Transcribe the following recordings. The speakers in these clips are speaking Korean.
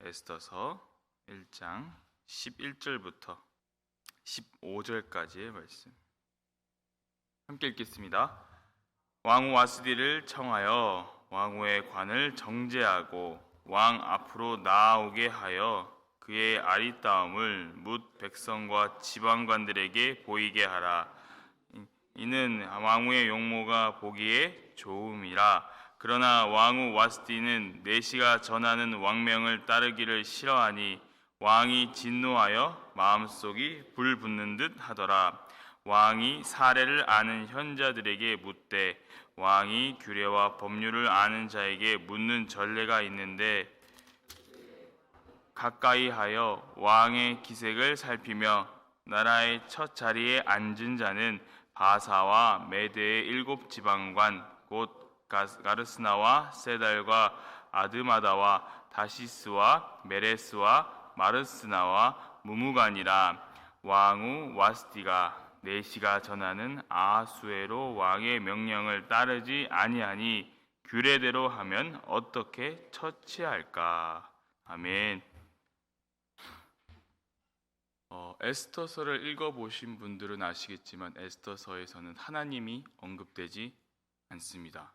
에스더서 1장 11절부터 15절까지의 말씀 함께 읽겠습니다. 왕후 와스디를 청하여 왕후의 관을 정죄하고 왕 앞으로 나아오게 하여 그의 아리따움을 뭇 백성과 지방관들에게 보이게 하라. 이는 왕후의 용모가 보기에 좋음이라. 그러나 왕후 와스디는 내시가 전하는 왕명을 따르기를 싫어하니 왕이 진노하여 마음속이 불붙는 듯 하더라. 왕이 사례를 아는 현자들에게 묻되 왕이 규례와 법률을 아는 자에게 묻는 전례가 있는데 가까이 하여 왕의 기색을 살피며 나라의 첫 자리에 앉은 자는 바사와 메대의 7 지방관 곧 가르스나와 세달과 아드마다와 다시스와 메레스와 마르스나와 무무간이라. 왕후 와스디가 내시가 전하는 아하수에로 왕의 명령을 따르지 아니하니 규례대로 하면 어떻게 처치할까? 아멘. 에스더서를 읽어보신 분들은 아시겠지만 에스더서에서는 하나님이 언급되지 않습니다.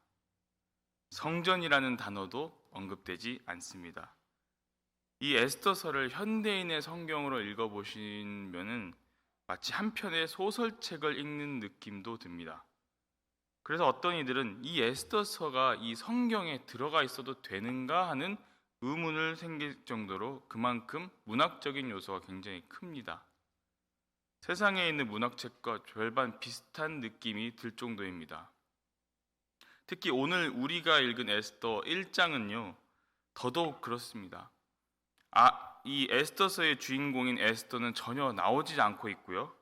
성전이라는 단어도 언급되지 않습니다. 이 에스더서를 현대인의 성경으로 읽어보시면은 마치 한 편의 소설책을 읽는 느낌도 듭니다. 그래서 어떤 이들은 이 에스더서가 이 성경에 들어가 있어도 되는가 하는 의문을 생길 정도로 그만큼 문학적인 요소가 굉장히 큽니다. 세상에 있는 문학책과 절반 비슷한 느낌이 들 정도입니다. 특히 오늘 우리가 읽은 에스더 1장은요 더더욱 그렇습니다. 이 에스더서의 주인공인 에스더는 전혀 나오지 않고 있고요.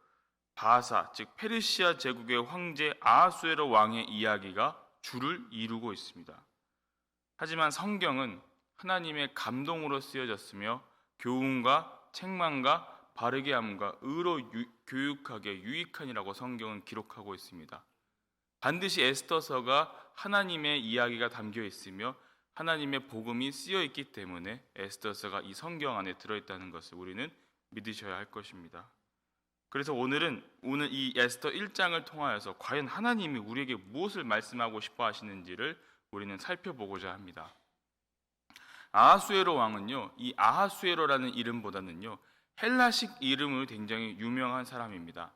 바사, 즉 페르시아 제국의 황제 아하수에로 왕의 이야기가 주를 이루고 있습니다. 하지만 성경은 하나님의 감동으로 쓰여졌으며 교훈과 책망과 바르게 함과 의로 교육하게 유익하니라고 성경은 기록하고 있습니다. 반드시 에스더서가 하나님의 이야기가 담겨 있으며 하나님의 복음이 쓰여 있기 때문에 에스더서가 이 성경 안에 들어있다는 것을 우리는 믿으셔야 할 것입니다. 그래서 오늘 이 에스더 1장을 통하여서 과연 하나님이 우리에게 무엇을 말씀하고 싶어 하시는지를 우리는 살펴보고자 합니다. 아하수에로 왕은요, 이 아하수에로라는 이름보다는요, 헬라식 이름으로 굉장히 유명한 사람입니다.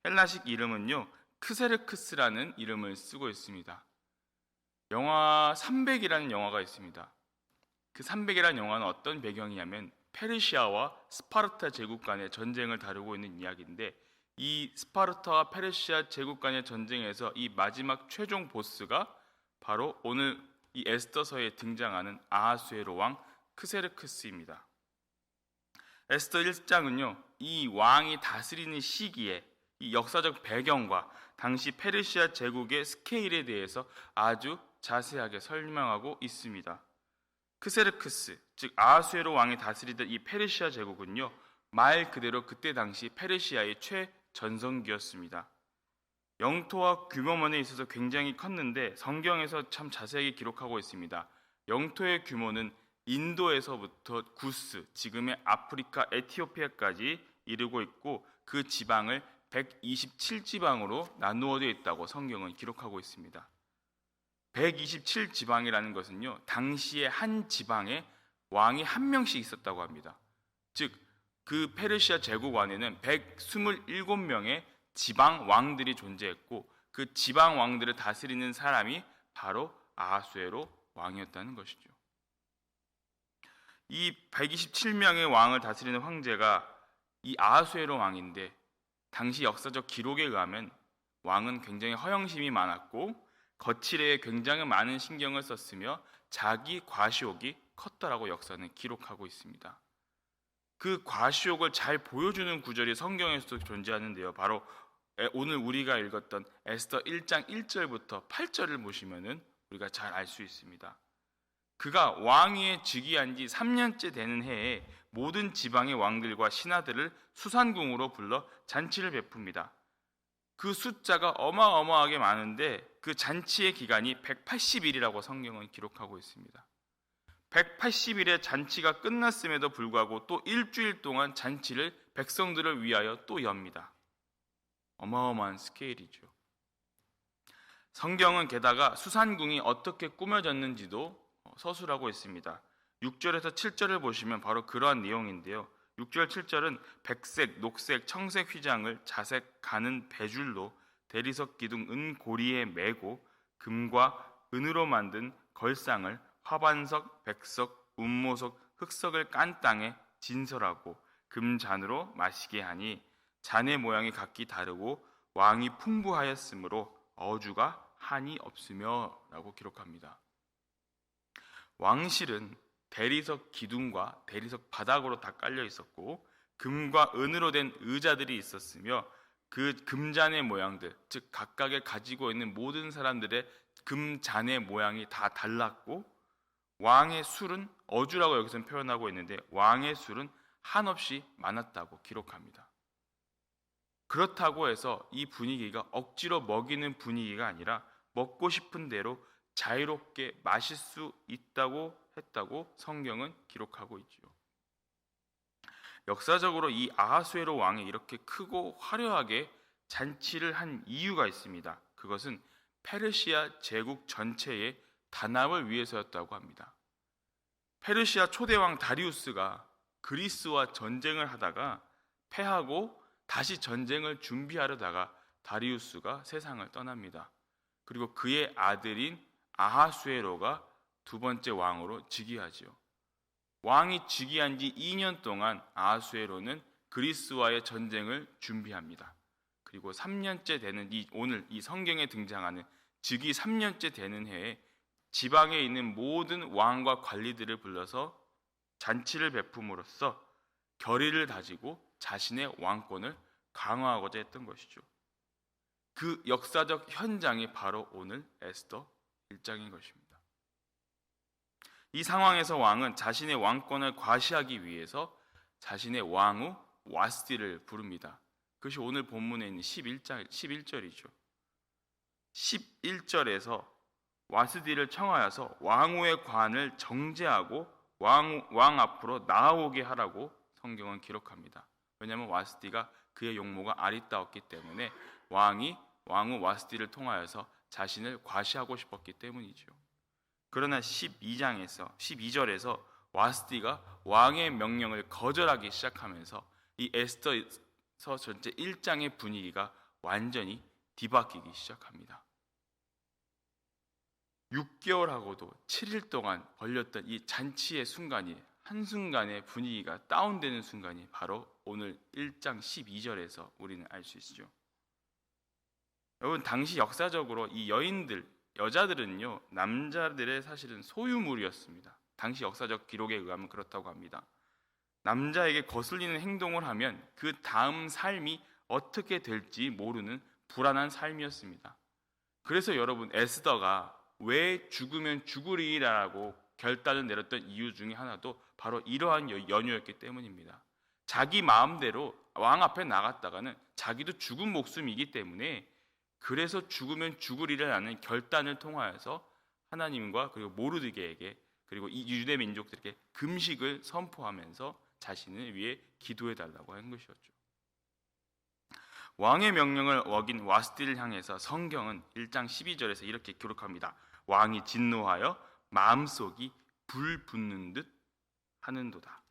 헬라식 이름은요, 크세르크스라는 이름을 쓰고 있습니다. 영화 300이라는 영화가 있습니다. 그 300이라는 영화는 어떤 배경이냐면 페르시아와 스파르타 제국 간의 전쟁을 다루고 있는 이야기인데 이 스파르타와 페르시아 제국 간의 전쟁에서 이 마지막 최종 보스가 바로 오늘 이 에스더서에 등장하는 아하수에로 왕 크세르크스입니다. 에스더 1장은요, 이 왕이 다스리는 시기에 이 역사적 배경과 당시 페르시아 제국의 스케일에 대해서 아주 자세하게 설명하고 있습니다. 크세르크스, 즉 아하수에로 왕이 다스리던 이 페르시아 제국은요, 말 그대로 그때 당시 페르시아의 최전성기였습니다. 영토와 규모면에 있어서 굉장히 컸는데 성경에서 참 자세하게 기록하고 있습니다. 영토의 규모는 인도에서부터 구스, 지금의 아프리카 에티오피아까지 이르고 있고 그 지방을 127지방으로 나누어져 있다고 성경은 기록하고 있습니다. 127지방이라는 것은요, 당시에 한 지방에 왕이 한 명씩 있었다고 합니다. 즉, 그 페르시아 제국 안에는 127명의 지방 왕들이 존재했고 그 지방 왕들을 다스리는 사람이 바로 아하수에로 왕이었다는 것이죠. 이 127명의 왕을 다스리는 황제가 이 아하수에로 왕인데 당시 역사적 기록에 의하면 왕은 굉장히 허영심이 많았고 거칠에 굉장히 많은 신경을 썼으며 자기 과시욕이 컸다라고 역사는 기록하고 있습니다. 그 과시욕을 잘 보여주는 구절이 성경에서도 존재하는데요. 바로 오늘 우리가 읽었던 에스더 1장 1절부터 8절을 보시면은 우리가 잘 알 수 있습니다. 그가 왕위에 즉위한 지 3년째 되는 해에 모든 지방의 왕들과 신하들을 수산궁으로 불러 잔치를 베풉니다. 그 숫자가 어마어마하게 많은데 그 잔치의 기간이 180일이라고 성경은 기록하고 있습니다. 180일의 잔치가 끝났음에도 불구하고 또 일주일 동안 잔치를 백성들을 위하여 또 엽니다. 어마어마한 스케일이죠. 성경은 게다가 수산궁이 어떻게 꾸며졌는지도 서술하고 있습니다. 6절에서 7절을 보시면 바로 그러한 내용인데요. 6절 7절은 백색, 녹색, 청색 휘장을 자색 가는 배줄로 대리석 기둥 은고리에 매고 금과 은으로 만든 걸상을 화반석, 백석, 운모석, 흑석을 깐 땅에 진설하고 금잔으로 마시게 하니 잔의 모양이 각기 다르고 왕이 풍부하였으므로 어주가 한이 없으며 라고 기록합니다. 왕실은 대리석 기둥과 대리석 바닥으로 다 깔려 있었고 금과 은으로 된 의자들이 있었으며 그 금잔의 모양들, 즉 각각의 가지고 있는 모든 사람들의 금잔의 모양이 다 달랐고 왕의 술은 어주라고 여기서는 표현하고 있는데 왕의 술은 한없이 많았다고 기록합니다. 그렇다고 해서 이 분위기가 억지로 먹이는 분위기가 아니라 먹고 싶은 대로 자유롭게 마실 수 있다고 했다고 성경은 기록하고 있죠. 역사적으로 이 아하수에로 왕이 이렇게 크고 화려하게 잔치를 한 이유가 있습니다. 그것은 페르시아 제국 전체의 단합을 위해서였다고 합니다. 페르시아 초대왕 다리우스가 그리스와 전쟁을 하다가 패하고 다시 전쟁을 준비하려다가 다리우스가 세상을 떠납니다. 그리고 그의 아들인 아하수에로가 두 번째 왕으로 즉위하지요. 왕이 즉위한 지 2년 동안 아하수에로는 그리스와의 전쟁을 준비합니다. 그리고 3년째 되는 오늘 이 성경에 등장하는 즉위 3년째 되는 해에 지방에 있는 모든 왕과 관리들을 불러서 잔치를 베품으로써 결의를 다지고 자신의 왕권을 강화하고자 했던 것이죠. 그 역사적 현장이 바로 오늘 에스더 1장인 것입니다. 이 상황에서 왕은 자신의 왕권을 과시하기 위해서 자신의 왕후 와스디를 부릅니다. 그것이 오늘 본문에 있는 11절이죠. 11절에서 와스디를 청하여서 왕후의 관을 정제하고 왕 앞으로 나아오게 하라고 성경은 기록합니다. 왜냐하면 와스디가 그의 용모가 아리따웠기 때문에 왕이 왕후 와스디를 통하여서 자신을 과시하고 싶었기 때문이죠. 그러나 12절에서 와스디가 왕의 명령을 거절하기 시작하면서 이 에스더서 전체 1장의 분위기가 완전히 뒤바뀌기 시작합니다. 6개월하고도 7일 동안 벌렸던 이 잔치의 순간이 한순간에 분위기가 다운되는 순간이 바로 오늘 1장 12절에서 우리는 알 수 있죠. 여러분, 당시 역사적으로 이 여자들은요, 남자들의 사실은 소유물이었습니다. 당시 역사적 기록에 의하면 그렇다고 합니다. 남자에게 거슬리는 행동을 하면 그 다음 삶이 어떻게 될지 모르는 불안한 삶이었습니다. 그래서 여러분, 에스더가 왜 죽으면 죽으리라고 결단을 내렸던 이유 중에 하나도 바로 이러한 연유였기 때문입니다. 자기 마음대로 왕 앞에 나갔다가는 자기도 죽은 목숨이기 때문에 그래서 죽으면 죽으리라는 결단을 통하여서 하나님과 그리고 모르드게에게 그리고 이 유대 민족들에게 금식을 선포하면서 자신을 위해 기도해달라고 한 것이었죠. 왕의 명령을 어긴 와스디를 향해서 성경은 1장 12절에서 이렇게 기록합니다. 왕이 진노하여 마음속이 불 붙는 듯 하는도다.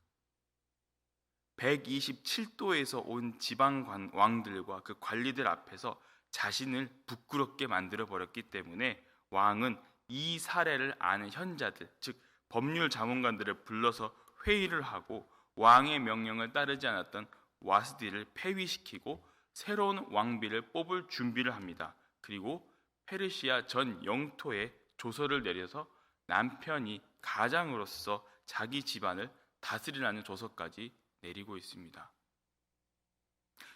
127도에서 온 지방 왕들과 그 관리들 앞에서 자신을 부끄럽게 만들어 버렸기 때문에 왕은 이 사례를 아는 현자들, 즉 법률 자문관들을 불러서 회의를 하고 왕의 명령을 따르지 않았던 와스디를 폐위시키고 새로운 왕비를 뽑을 준비를 합니다. 그리고 페르시아 전 영토에 조서를 내려서 남편이 가장으로서 자기 집안을 다스리라는 조서까지 내리고 있습니다.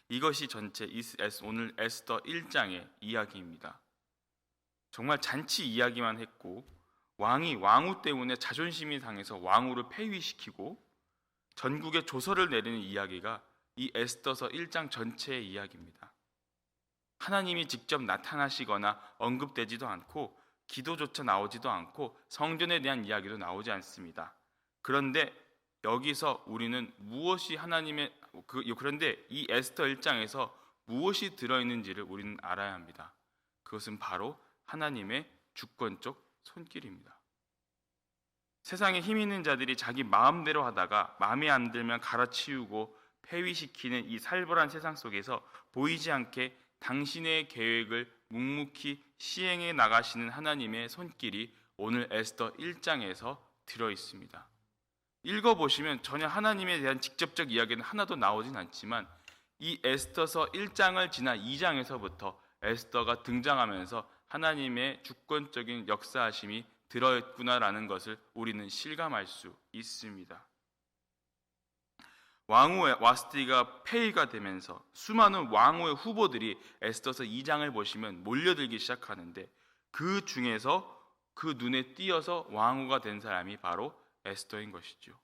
이것이 전체 오늘 에스더 1장의 이야기입니다. 정말 잔치 이야기만 했고 왕이 왕후 때문에 자존심이 상해서 왕후를 폐위시키고 전국에 조서를 내리는 이야기가 이 에스더서 1장 전체의 이야기입니다. 하나님이 직접 나타나시거나 언급되지도 않고 기도조차 나오지도 않고 성전에 대한 이야기도 나오지 않습니다. 그런데 여기서 우리는 무엇이 하나님의 그런데 이 에스더 1장에서 무엇이 들어있는지를 우리는 알아야 합니다. 그것은 바로 하나님의 주권적 손길입니다. 세상에 힘 있는 자들이 자기 마음대로 하다가 마음에 안 들면 갈아치우고 폐위시키는 이 살벌한 세상 속에서 보이지 않게 당신의 계획을 묵묵히 시행해 나가시는 하나님의 손길이 오늘 에스더 1장에서 들어 있습니다. 읽어보시면 전혀 하나님에 대한 직접적 이야기는 하나도 나오진 않지만 이 에스더서 1장을 지난 2장에서부터 에스더가 등장하면서 하나님의 주권적인 역사하심이 들어있구나라는 것을 우리는 실감할 수 있습니다. 왕후 와스티가 폐위가 되면서 수많은 왕후의 후보들이 에스더서 2장을 보시면 몰려들기 시작하는데 그 중에서 그 눈에 띄어서 왕후가 된 사람이 바로 에스더인 것이죠.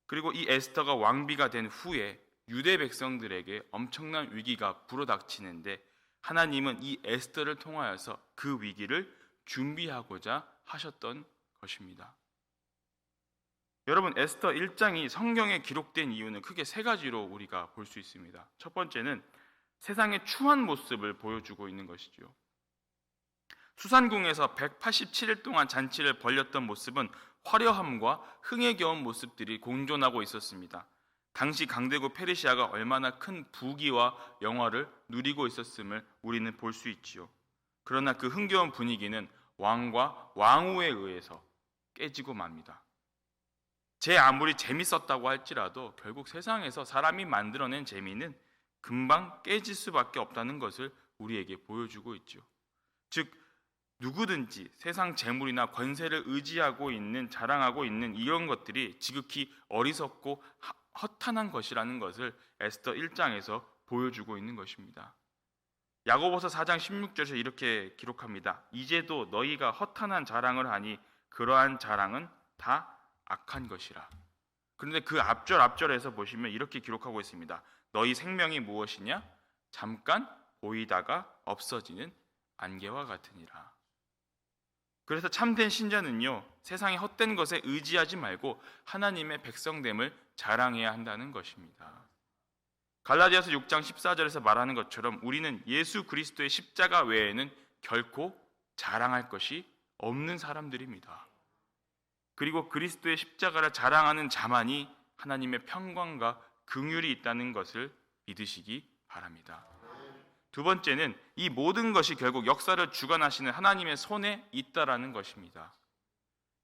그리고 이 에스더가 왕비가 된 후에 유대 백성들에게 엄청난 위기가 불어닥치는데 하나님은 이 에스더를 통하여서 그 위기를 준비하고자 하셨던 것입니다. 여러분, 에스더 1장이 성경에 기록된 이유는 크게 세 가지로 우리가 볼 수 있습니다. 첫 번째는 세상의 추한 모습을 보여주고 있는 것이죠. 수산궁에서 187일 동안 잔치를 벌였던 모습은 화려함과 흥에 겨운 모습들이 공존하고 있었습니다. 당시 강대국 페르시아가 얼마나 큰 부귀와 영화를 누리고 있었음을 우리는 볼 수 있지요. 그러나 그 흥겨운 분위기는 왕과 왕후에 의해서 깨지고 맙니다. 제 아무리 재밌었다고 할지라도 결국 세상에서 사람이 만들어낸 재미는 금방 깨질 수밖에 없다는 것을 우리에게 보여주고 있죠. 즉 누구든지 세상 재물이나 권세를 의지하고 있는, 자랑하고 있는 이런 것들이 지극히 어리석고 허탄한 것이라는 것을 에스더 1장에서 보여주고 있는 것입니다. 야고보서 4장 16절에서 이렇게 기록합니다. 이제도 너희가 허탄한 자랑을 하니 그러한 자랑은 다 악한 것이라. 그런데 그 앞절에서 보시면 이렇게 기록하고 있습니다. 너희 생명이 무엇이냐? 잠깐 보이다가 없어지는 안개와 같으니라. 그래서 참된 신자는요, 세상의 헛된 것에 의지하지 말고 하나님의 백성됨을 자랑해야 한다는 것입니다. 갈라디아서 6장 14절에서 말하는 것처럼 우리는 예수 그리스도의 십자가 외에는 결코 자랑할 것이 없는 사람들입니다. 그리고 그리스도의 십자가를 자랑하는 자만이 하나님의 평강과 긍휼이 있다는 것을 믿으시기 바랍니다. 두 번째는 이 모든 것이 결국 역사를 주관하시는 하나님의 손에 있다라는 것입니다.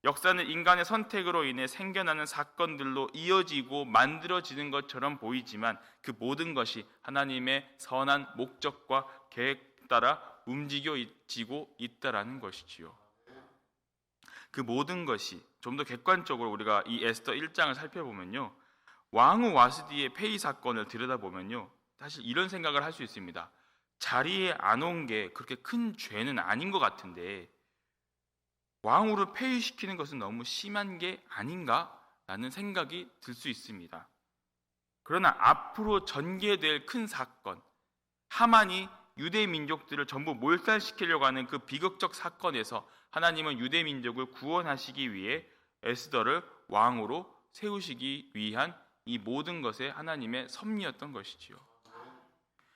역사는 인간의 선택으로 인해 생겨나는 사건들로 이어지고 만들어지는 것처럼 보이지만 그 모든 것이 하나님의 선한 목적과 계획 따라 움직여지고 있다라는 것이지요. 그 모든 것이 좀 더 객관적으로 우리가 이 에스더 1장을 살펴보면요, 왕후 와스디의 폐위 사건을 들여다보면요, 사실 이런 생각을 할 수 있습니다. 자리에 안 온 게 그렇게 큰 죄는 아닌 것 같은데 왕후를 폐위시키는 것은 너무 심한 게 아닌가라는 생각이 들 수 있습니다. 그러나 앞으로 전개될 큰 사건, 하만이 유대 민족들을 전부 몰살시키려고 하는 그 비극적 사건에서 하나님은 유대 민족을 구원하시기 위해 에스더를 왕으로 세우시기 위한 이 모든 것에 하나님의 섭리였던 것이지요.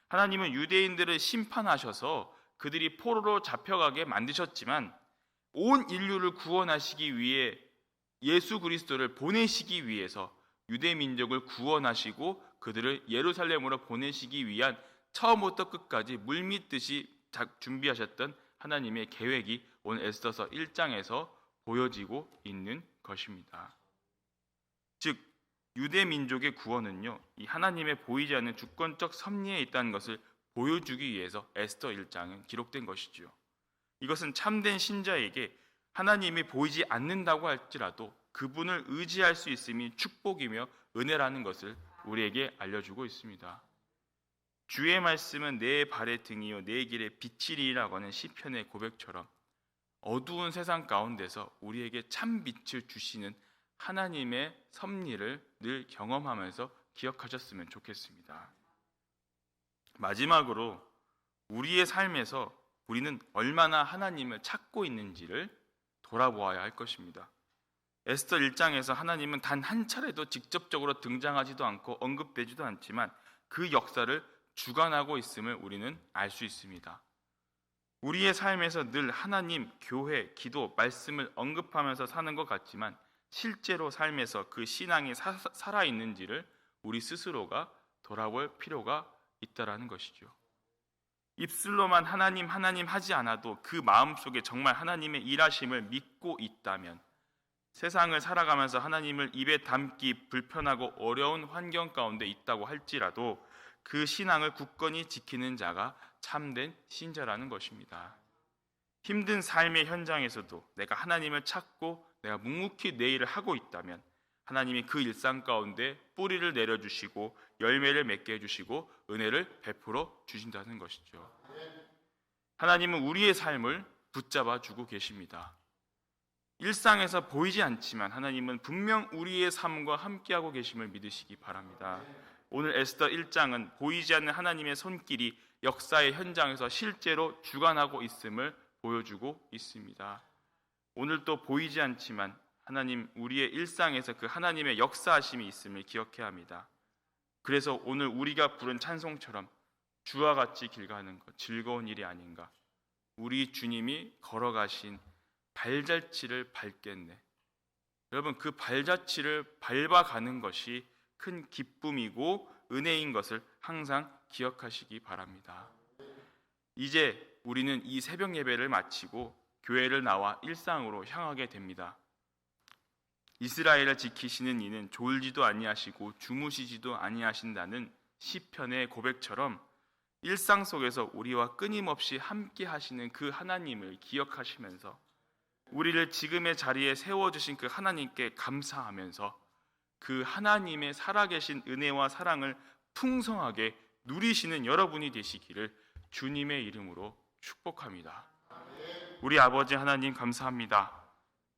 하나님은 유대인들을 심판하셔서 그들이 포로로 잡혀가게 만드셨지만 온 인류를 구원하시기 위해 예수 그리스도를 보내시기 위해서 유대 민족을 구원하시고 그들을 예루살렘으로 보내시기 위한 처음부터 끝까지 물밀듯이 준비하셨던 하나님의 계획이 오늘 에스더서 1장에서 보여지고 있는 것입니다. 즉 유대 민족의 구원은요, 이 하나님의 보이지 않는 주권적 섭리에 있다는 것을 보여주기 위해서 에스더 1장은 기록된 것이지요. 이것은 참된 신자에게 하나님이 보이지 않는다고 할지라도 그분을 의지할 수 있음이 축복이며 은혜라는 것을 우리에게 알려주고 있습니다. 주의 말씀은 내 발의 등이요 내 길의 빛이리라고 하는 시편의 고백처럼 어두운 세상 가운데서 우리에게 참 빛을 주시는 하나님의 섭리를 늘 경험하면서 기억하셨으면 좋겠습니다. 마지막으로 우리의 삶에서 우리는 얼마나 하나님을 찾고 있는지를 돌아보아야 할 것입니다. 에스더 1장에서 하나님은 단 한 차례도 직접적으로 등장하지도 않고 언급되지도 않지만 그 역사를 주관하고 있음을 우리는 알 수 있습니다. 우리의 삶에서 늘 하나님, 교회, 기도, 말씀을 언급하면서 사는 것 같지만 실제로 삶에서 그 신앙이 살아있는지를 우리 스스로가 돌아볼 필요가 있다라는 것이죠. 입술로만 하나님 하나님 하지 않아도 그 마음속에 정말 하나님의 일하심을 믿고 있다면 세상을 살아가면서 하나님을 입에 담기 불편하고 어려운 환경 가운데 있다고 할지라도 그 신앙을 굳건히 지키는 자가 참된 신자라는 것입니다. 힘든 삶의 현장에서도 내가 하나님을 찾고 내가 묵묵히 내 일을 하고 있다면 하나님이 그 일상 가운데 뿌리를 내려주시고 열매를 맺게 해주시고 은혜를 베풀어 주신다는 것이죠. 하나님은 우리의 삶을 붙잡아 주고 계십니다. 일상에서 보이지 않지만 하나님은 분명 우리의 삶과 함께하고 계심을 믿으시기 바랍니다. 오늘 에스더 1장은 보이지 않는 하나님의 손길이 역사의 현장에서 실제로 주관하고 있음을 보여주고 있습니다. 오늘도 보이지 않지만 하나님 우리의 일상에서 그 하나님의 역사하심이 있음을 기억해야 합니다. 그래서 오늘 우리가 부른 찬송처럼 주와 같이 길 가는 것 즐거운 일이 아닌가. 우리 주님이 걸어가신 발자취를 밟겠네. 여러분 그 발자취를 밟아가는 것이 큰 기쁨이고 은혜인 것을 항상 기억하시기 바랍니다. 이제 우리는 이 새벽 예배를 마치고 교회를 나와 일상으로 향하게 됩니다. 이스라엘을 지키시는 이는 졸지도 아니하시고 주무시지도 아니하신다는 시편의 고백처럼 일상 속에서 우리와 끊임없이 함께 하시는 그 하나님을 기억하시면서 우리를 지금의 자리에 세워주신 그 하나님께 감사하면서 그 하나님의 살아계신 은혜와 사랑을 풍성하게 누리시는 여러분이 되시기를 주님의 이름으로 축복합니다. 우리 아버지 하나님 감사합니다.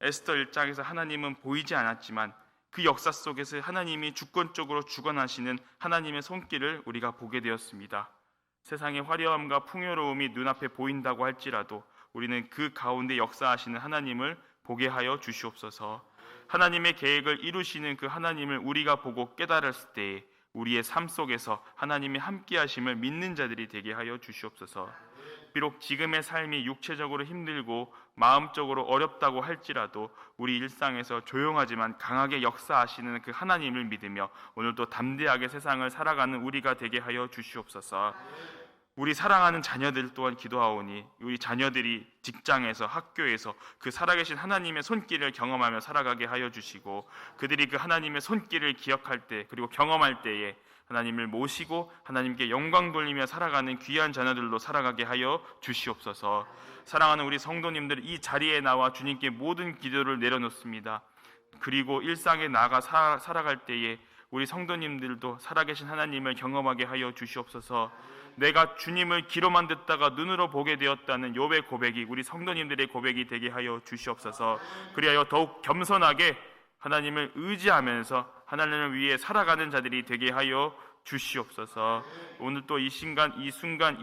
에스더 1장에서 하나님은 보이지 않았지만 그 역사 속에서 하나님이 주권적으로 주관하시는 하나님의 손길을 우리가 보게 되었습니다. 세상의 화려함과 풍요로움이 눈앞에 보인다고 할지라도 우리는 그 가운데 역사하시는 하나님을 보게 하여 주시옵소서. 하나님의 계획을 이루시는 그 하나님을 우리가 보고 깨달았을 때에 우리의 삶 속에서 하나님의 함께하심을 믿는 자들이 되게 하여 주시옵소서. 비록 지금의 삶이 육체적으로 힘들고 마음적으로 어렵다고 할지라도 우리 일상에서 조용하지만 강하게 역사하시는 그 하나님을 믿으며 오늘도 담대하게 세상을 살아가는 우리가 되게 하여 주시옵소서. 우리 사랑하는 자녀들 또한 기도하오니 우리 자녀들이 직장에서 학교에서 그 살아계신 하나님의 손길을 경험하며 살아가게 하여 주시고 그들이 그 하나님의 손길을 기억할 때 그리고 경험할 때에 하나님을 모시고 하나님께 영광 돌리며 살아가는 귀한 자녀들로 살아가게 하여 주시옵소서. 사랑하는 우리 성도님들 이 자리에 나와 주님께 모든 기도를 내려놓습니다. 그리고 일상에 나아가 살아갈 때에 우리 성도님들도 살아계신 하나님을 경험하게 하여 주시옵소서. 내가 주님을 귀로만 듣다가 눈으로 보게 되었다는 욥의 고백이 우리 성도님들의 고백이 되게 하여 주시옵소서. 그리하여 더욱 겸손하게 하나님을 의지하면서 하나님을 위해 살아가는 자들이 되게 하여 주시옵소서. 오늘 또 이 순간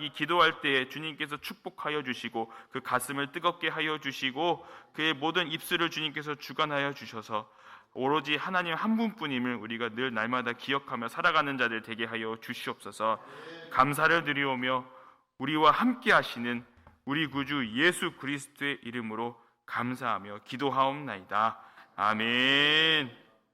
이 기도할 때에 주님께서 축복하여 주시고 그 가슴을 뜨겁게 하여 주시고 그의 모든 입술을 주님께서 주관하여 주셔서 오로지 하나님 한 분뿐임을 우리가 늘 날마다 기억하며 살아가는 자들 되게 하여 주시옵소서. 감사를 드리오며 우리와 함께 하시는 우리 구주 예수 그리스도의 이름으로 감사하며 기도하옵나이다. 아멘.